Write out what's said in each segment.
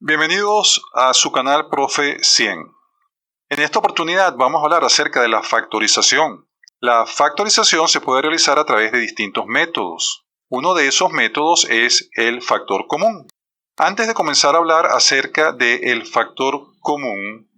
Bienvenidos a su canal Profe 100. En esta oportunidad vamos a hablar acerca de la factorización. La factorización se puede realizar a través de distintos métodos. Uno de esos métodos es el factor común. Antes de comenzar a hablar acerca del factor común,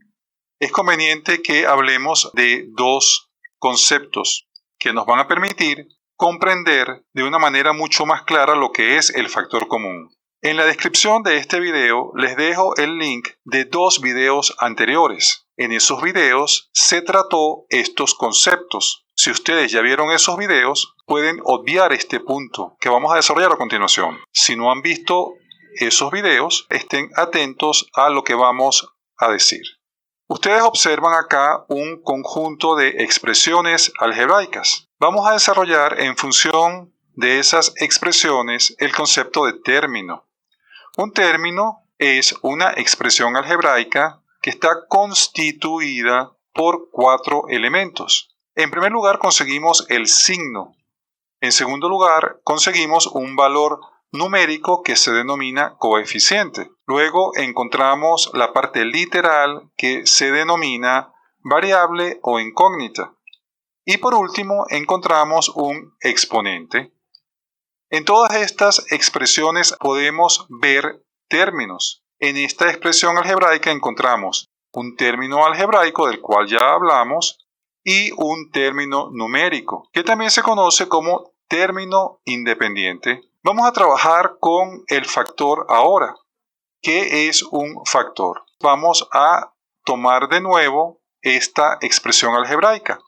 es conveniente que hablemos de dos conceptos que nos van a permitir comprender de una manera mucho más clara lo que es el factor común. En la descripción de este video les dejo el link de dos videos anteriores. En esos videos se trató estos conceptos. Si ustedes ya vieron esos videos, pueden obviar este punto que vamos a desarrollar a continuación. Si no han visto esos videos, estén atentos a lo que vamos a decir. Ustedes observan acá un conjunto de expresiones algebraicas. Vamos a desarrollar en función de esas expresiones el concepto de término. Un término es una expresión algebraica que está constituida por 4 elementos. En primer lugar conseguimos el signo. En segundo lugar conseguimos un valor numérico que se denomina coeficiente. Luego encontramos la parte literal que se denomina variable o incógnita. Y por último encontramos un exponente. En todas estas expresiones podemos ver términos. En esta expresión algebraica encontramos un término algebraico del cual ya hablamos y un término numérico que también se conoce como término independiente. Vamos a trabajar con el factor ahora. ¿Qué es un factor? Vamos a tomar de nuevo esta expresión algebraica.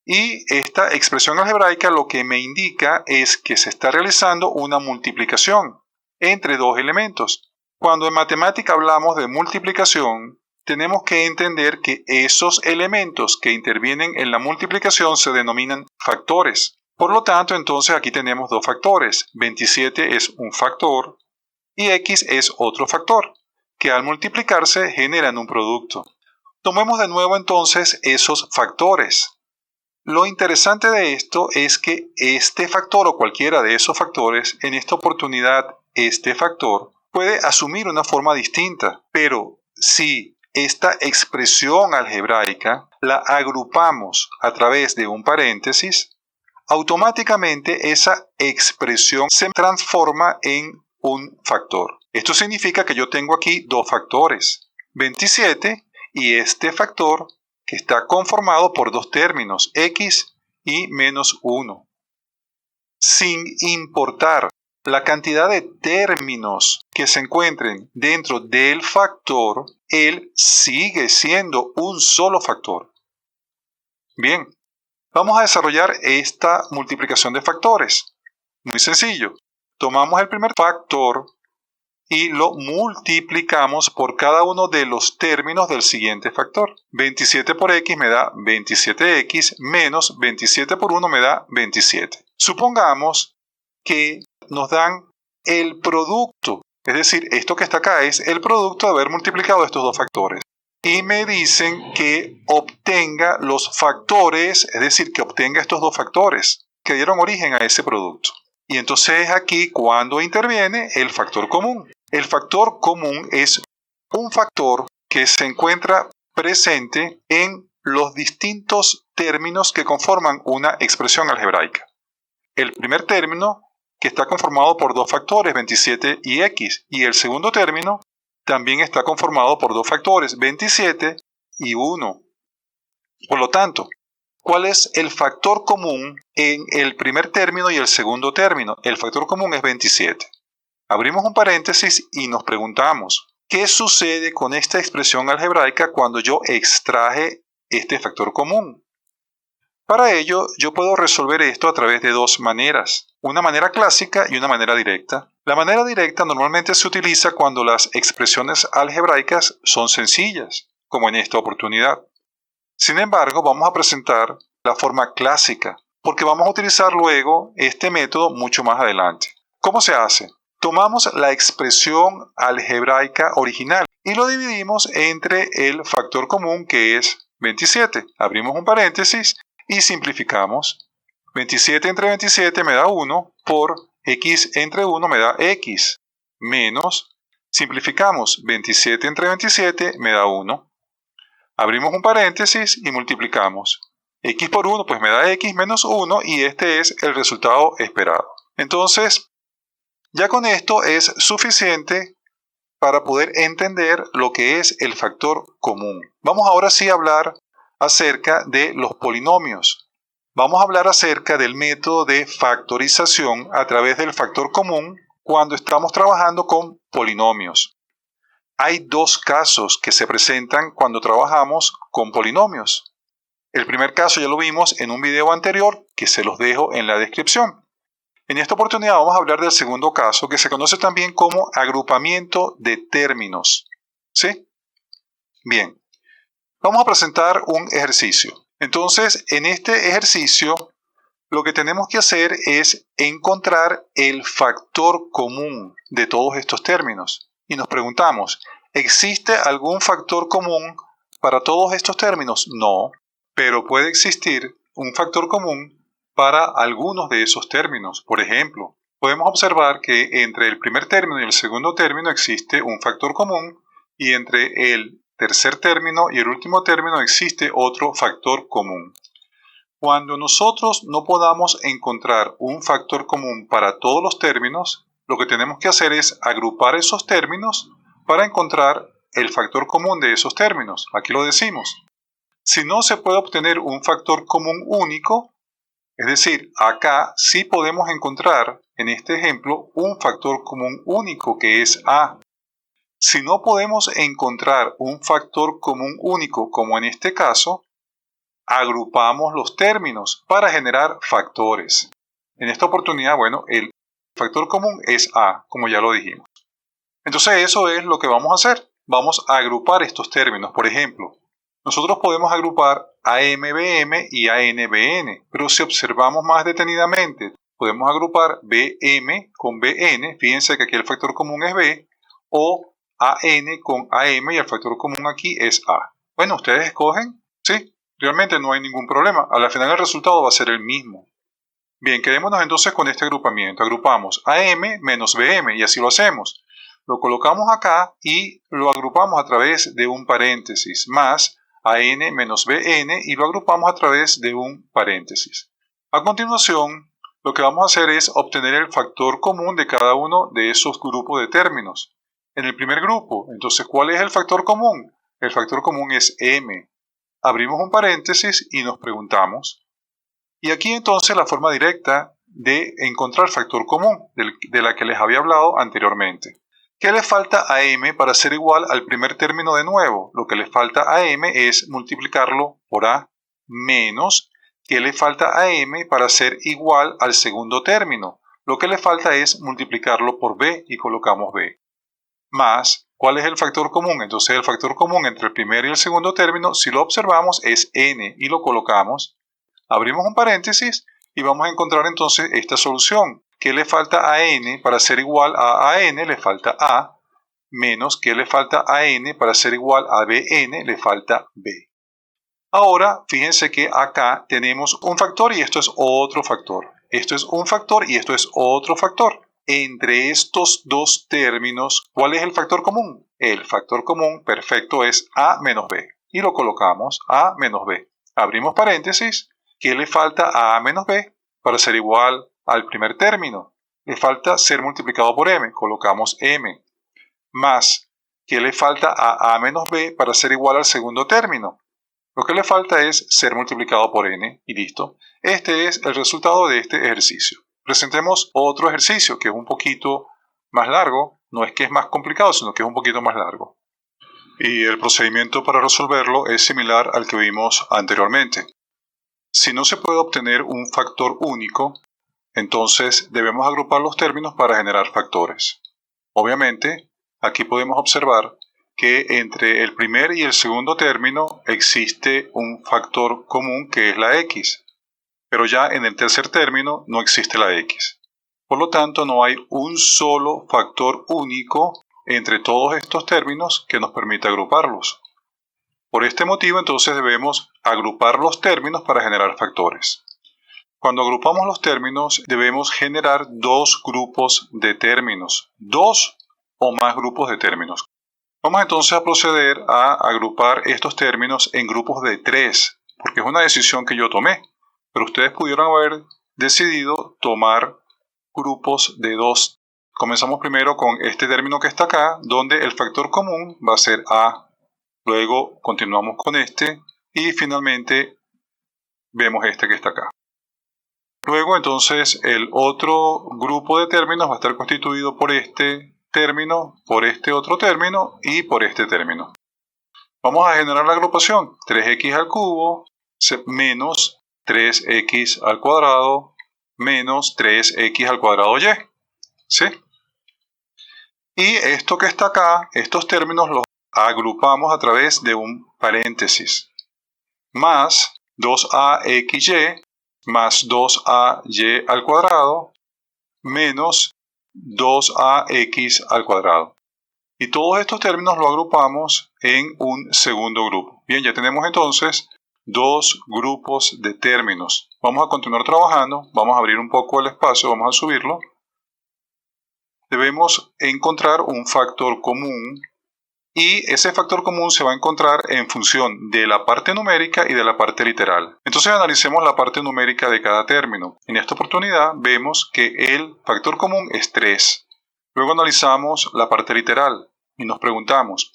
Y esta expresión algebraica lo que me indica es que se está realizando una multiplicación entre dos elementos. Cuando en matemática hablamos de multiplicación, tenemos que entender que esos elementos que intervienen en la multiplicación se denominan factores. Por lo tanto, entonces aquí tenemos dos factores. 27 es un factor y x es otro factor, que al multiplicarse generan un producto. Tomemos de nuevo entonces esos factores. Lo interesante de esto es que este factor o cualquiera de esos factores, en esta oportunidad este factor, puede asumir una forma distinta, pero si esta expresión algebraica la agrupamos a través de un paréntesis, automáticamente esa expresión se transforma en un factor. Esto significa que yo tengo aquí dos factores, 27 y este factor que está conformado por dos términos, x y menos 1. Sin importar la cantidad de términos que se encuentren dentro del factor, él sigue siendo un solo factor. Bien, vamos a desarrollar esta multiplicación de factores. Muy sencillo. Tomamos el primer factor y lo multiplicamos por cada uno de los términos del siguiente factor. 27 por x me da 27x menos 27 por 1 me da 27. Supongamos que nos dan el producto, es decir, esto que está acá es el producto de haber multiplicado estos dos factores. Y me dicen que obtenga los factores, es decir, que obtenga estos dos factores que dieron origen a ese producto. Y entonces aquí cuando interviene el factor común. El factor común es un factor que se encuentra presente en los distintos términos que conforman una expresión algebraica. El primer término, que está conformado por dos factores, 27 y x, y el segundo término también está conformado por dos factores, 27 y 1. Por lo tanto, ¿cuál es el factor común en el primer término y el segundo término? El factor común es 27. Abrimos un paréntesis y nos preguntamos, ¿qué sucede con esta expresión algebraica cuando yo extraje este factor común? Para ello, yo puedo resolver esto a través de dos maneras, una manera clásica y una manera directa. La manera directa normalmente se utiliza cuando las expresiones algebraicas son sencillas, como en esta oportunidad. Sin embargo, vamos a presentar la forma clásica, porque vamos a utilizar luego este método mucho más adelante. ¿Cómo se hace? Tomamos la expresión algebraica original y lo dividimos entre el factor común que es 27. Abrimos un paréntesis y simplificamos. 27 entre 27 me da 1 por x entre 1 me da x menos Simplificamos 27 entre 27 me da 1. Abrimos un paréntesis y multiplicamos. X por 1 pues me da X menos 1 y este es el resultado esperado. Entonces, ya con esto es suficiente para poder entender lo que es el factor común. Vamos ahora sí a hablar acerca de los polinomios. Vamos a hablar acerca del método de factorización a través del factor común cuando estamos trabajando con polinomios. Hay dos casos que se presentan cuando trabajamos con polinomios. El primer caso ya lo vimos en un video anterior que se los dejo en la descripción. En esta oportunidad vamos a hablar del segundo caso que se conoce también como agrupamiento de términos. ¿Sí? Bien, vamos a presentar un ejercicio. Entonces, en este ejercicio, lo que tenemos que hacer es encontrar el factor común de todos estos términos. Y nos preguntamos, ¿existe algún factor común para todos estos términos? No, pero puede existir un factor común para algunos de esos términos. Por ejemplo, podemos observar que entre el primer término y el segundo término existe un factor común y entre el tercer término y el último término existe otro factor común. Cuando nosotros no podamos encontrar un factor común para todos los términos, lo que tenemos que hacer es agrupar esos términos para encontrar el factor común de esos términos. Aquí lo decimos. Si no se puede obtener un factor común único, es decir, acá sí podemos encontrar, en este ejemplo, un factor común único que es A. Si no podemos encontrar un factor común único, como en este caso, agrupamos los términos para generar factores. En esta oportunidad, bueno, el factor común es A, como ya lo dijimos. Entonces eso es lo que vamos a hacer. Vamos a agrupar estos términos. Por ejemplo, nosotros podemos agrupar AMBM y ANBN, pero si observamos más detenidamente, podemos agrupar BM con BN, fíjense que aquí el factor común es B, o AN con AM y el factor común aquí es A. Bueno, ustedes escogen, sí, realmente no hay ningún problema. A la final el resultado va a ser el mismo. Bien, quedémonos entonces con este agrupamiento. Agrupamos AM menos BM y así lo hacemos. Lo colocamos acá y lo agrupamos a través de un paréntesis más AN menos BN y lo agrupamos a través de un paréntesis. A continuación, lo que vamos a hacer es obtener el factor común de cada uno de esos grupos de términos. En el primer grupo, entonces, ¿cuál es el factor común? El factor común es M. Abrimos un paréntesis y nos preguntamos. Y aquí entonces la forma directa de encontrar factor común, de la que les había hablado anteriormente. ¿Qué le falta a M para ser igual al primer término de nuevo? Lo que le falta a M es multiplicarlo por A menos ¿qué le falta a M para ser igual al segundo término? Lo que le falta es multiplicarlo por B y colocamos B. Más, ¿cuál es el factor común? Entonces el factor común entre el primer y el segundo término, si lo observamos, es N y lo colocamos. Abrimos un paréntesis y vamos a encontrar entonces esta solución. ¿Qué le falta a N para ser igual a N? Le falta A, menos ¿qué le falta a N para ser igual a BN? Le falta B. Ahora, fíjense que acá tenemos un factor y esto es otro factor. Esto es un factor y esto es otro factor. Entre estos dos términos, ¿cuál es el factor común? El factor común perfecto es A menos B. Y lo colocamos A menos B. Abrimos paréntesis. ¿Qué le falta a A menos B para ser igual al primer término? Le falta ser multiplicado por M. Colocamos M. Más, ¿qué le falta a A menos B para ser igual al segundo término? Lo que le falta es ser multiplicado por N y listo. Este es el resultado de este ejercicio. Presentemos otro ejercicio que es un poquito más largo. No es que es más complicado, sino que es un poquito más largo. Y el procedimiento para resolverlo es similar al que vimos anteriormente. Si no se puede obtener un factor único, entonces debemos agrupar los términos para generar factores. Obviamente, aquí podemos observar que entre el primer y el segundo término existe un factor común que es la X. Pero ya en el tercer término no existe la X. Por lo tanto, no hay un solo factor único entre todos estos términos que nos permita agruparlos. Por este motivo, entonces debemos agrupar los términos para generar factores. Cuando agrupamos los términos, debemos generar dos grupos de términos. Dos o más grupos de términos. Vamos entonces a proceder a agrupar estos términos en grupos de 3, porque es una decisión que yo tomé, pero ustedes pudieron haber decidido tomar grupos de 2. Comenzamos primero con este término que está acá, donde el factor común va a ser A. Luego continuamos con este y finalmente vemos este que está acá. Luego entonces el otro grupo de términos va a estar constituido por este término, por este otro término y por este término. Vamos a generar la agrupación 3x al cubo menos 3x al cuadrado menos 3x al cuadrado y. ¿Sí? Y esto que está acá, estos términos los agrupamos a través de un paréntesis. Más 2axy más 2ay al cuadrado menos 2ax al cuadrado. Y todos estos términos los agrupamos en un segundo grupo. Bien, ya tenemos entonces dos grupos de términos. Vamos a continuar trabajando, vamos a abrir un poco el espacio, vamos a subirlo. Debemos encontrar un factor común y ese factor común se va a encontrar en función de la parte numérica y de la parte literal. Entonces analicemos la parte numérica de cada término. En esta oportunidad vemos que el factor común es 3. Luego analizamos la parte literal y nos preguntamos,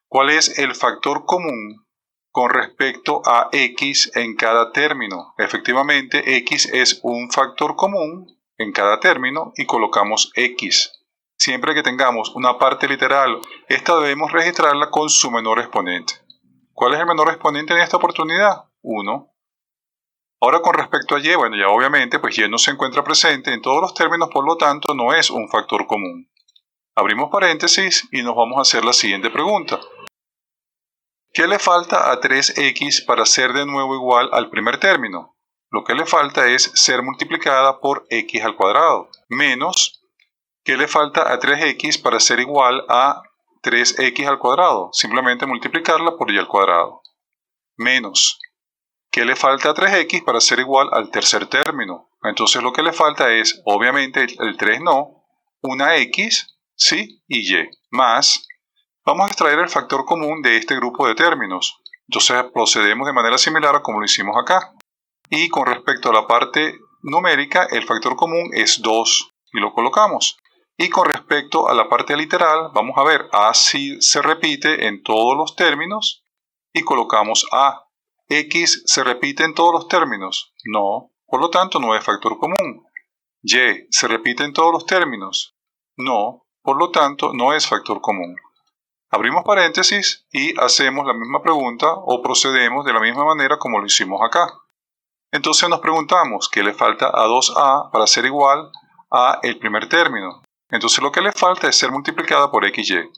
¿cuál es el factor común con respecto a x en cada término? Efectivamente, x es un factor común en cada término y colocamos x. Siempre que tengamos una parte literal, esta debemos registrarla con su menor exponente. ¿Cuál es el menor exponente en esta oportunidad? 1. Ahora con respecto a y, bueno, ya obviamente pues y no se encuentra presente en todos los términos, por lo tanto no es un factor común. Abrimos paréntesis y nos vamos a hacer la siguiente pregunta. ¿Qué le falta a 3x para ser de nuevo igual al primer término? Lo que le falta es ser multiplicada por x al cuadrado, menos ¿qué le falta a 3x para ser igual a 3x al cuadrado? Simplemente multiplicarla por y al cuadrado. Menos, ¿qué le falta a 3x para ser igual al tercer término? Entonces lo que le falta es, obviamente el 3 no, una x, ¿sí? Y y. Más, vamos a extraer el factor común de este grupo de términos. Entonces procedemos de manera similar a como lo hicimos acá. Y con respecto a la parte numérica, el factor común es 2 y lo colocamos. Y con respecto a la parte literal, vamos a ver, A sí se repite en todos los términos y colocamos A. X se repite en todos los términos. No, por lo tanto no es factor común. Y se repite en todos los términos. No, por lo tanto no es factor común. Abrimos paréntesis y hacemos la misma pregunta o procedemos de la misma manera como lo hicimos acá. Entonces nos preguntamos qué le falta a 2a para ser igual a el primer término. Entonces lo que le falta es ser multiplicada por xy.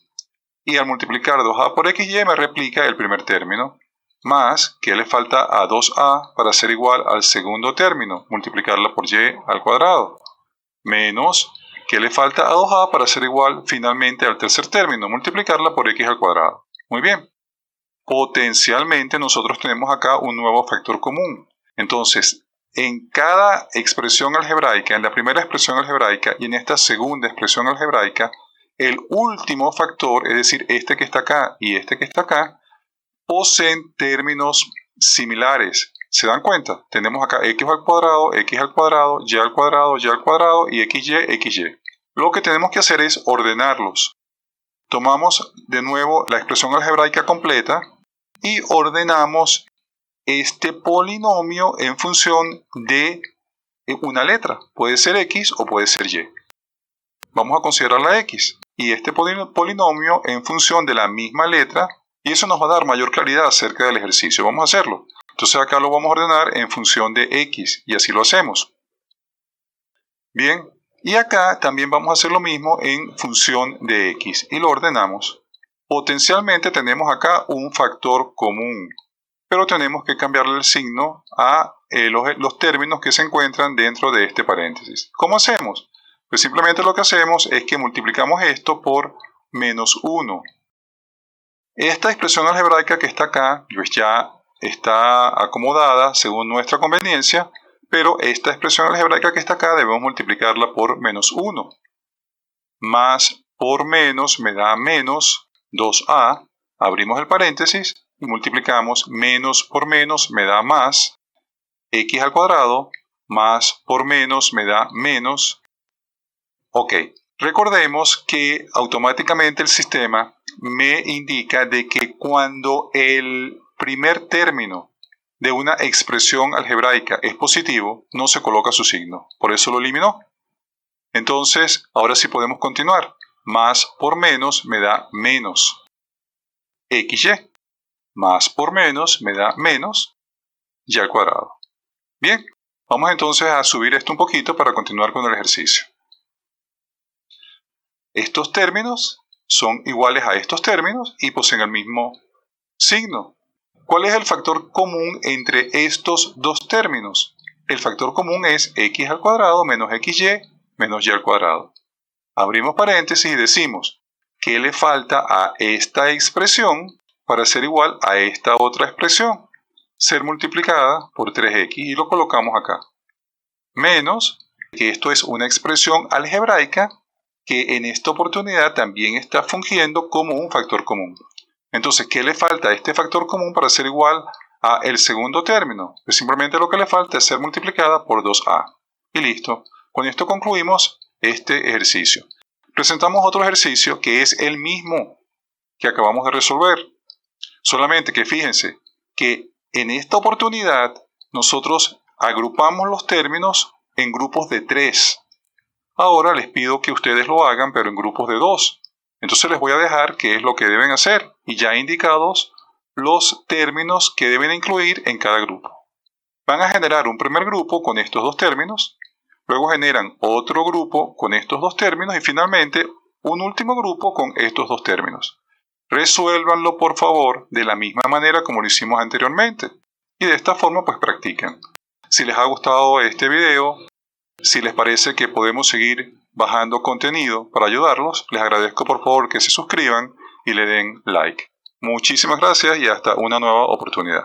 Y al multiplicar 2a por xy me replica el primer término. Más que le falta a 2a para ser igual al segundo término, multiplicarla por y al cuadrado. Menos que le falta a 2a para ser igual finalmente al tercer término, multiplicarla por x al cuadrado. Muy bien. Potencialmente nosotros tenemos acá un nuevo factor común. Entonces, en cada expresión algebraica, en la primera expresión algebraica y en esta segunda expresión algebraica, el último factor, es decir, este que está acá y este que está acá, poseen términos similares. ¿Se dan cuenta? Tenemos acá x al cuadrado, y al cuadrado, y al cuadrado y xy. Lo que tenemos que hacer es ordenarlos. Tomamos de nuevo la expresión algebraica completa y ordenamos este polinomio en función de una letra. Puede ser x o puede ser y. Vamos a considerar la x y este polinomio en función de la misma letra, y eso nos va a dar mayor claridad acerca del ejercicio. Vamos a hacerlo. Entonces acá lo vamos a ordenar en función de x y así lo hacemos. Bien, y acá también vamos a hacer lo mismo en función de x y lo ordenamos. Potencialmente tenemos acá un factor común, pero tenemos que cambiarle el signo a los términos que se encuentran dentro de este paréntesis. ¿Cómo hacemos? Pues simplemente lo que hacemos es que multiplicamos esto por menos 1. Esta expresión algebraica que está acá, pues ya está acomodada según nuestra conveniencia, pero esta expresión algebraica que está acá debemos multiplicarla por menos 1. Más por menos me da menos 2a. Abrimos el paréntesis y multiplicamos. Menos por menos me da más x al cuadrado. Más por menos me da menos. Ok. Recordemos que automáticamente el sistema me indica de que cuando el primer término de una expresión algebraica es positivo, no se coloca su signo. Por eso lo eliminó. Entonces, ahora sí podemos continuar. Más por menos me da menos xy. Más por menos me da menos y al cuadrado. Bien, vamos entonces a subir esto un poquito para continuar con el ejercicio. Estos términos son iguales a estos términos y poseen el mismo signo. ¿Cuál es el factor común entre estos dos términos? El factor común es x al cuadrado menos xy menos y al cuadrado. Abrimos paréntesis y decimos ¿qué le falta a esta expresión para ser igual a esta otra expresión? Ser multiplicada por 3x y lo colocamos acá. Menos, que esto es una expresión algebraica que en esta oportunidad también está fungiendo como un factor común. Entonces, ¿qué le falta a este factor común para ser igual a el segundo término? Pues simplemente lo que le falta es ser multiplicada por 2a. Y listo. Con esto concluimos este ejercicio. Presentamos otro ejercicio que es el mismo que acabamos de resolver. Solamente que fíjense que en esta oportunidad nosotros agrupamos los términos en grupos de 3. Ahora les pido que ustedes lo hagan, pero en grupos de 2. Entonces les voy a dejar qué es lo que deben hacer y ya indicados los términos que deben incluir en cada grupo. Van a generar un primer grupo con estos dos términos, luego generan otro grupo con estos dos términos y finalmente un último grupo con estos dos términos. Resuélvanlo por favor de la misma manera como lo hicimos anteriormente y de esta forma pues practican. Si les ha gustado este video, si les parece que podemos seguir bajando contenido para ayudarlos, les agradezco por favor que se suscriban y le den like. Muchísimas gracias y hasta una nueva oportunidad.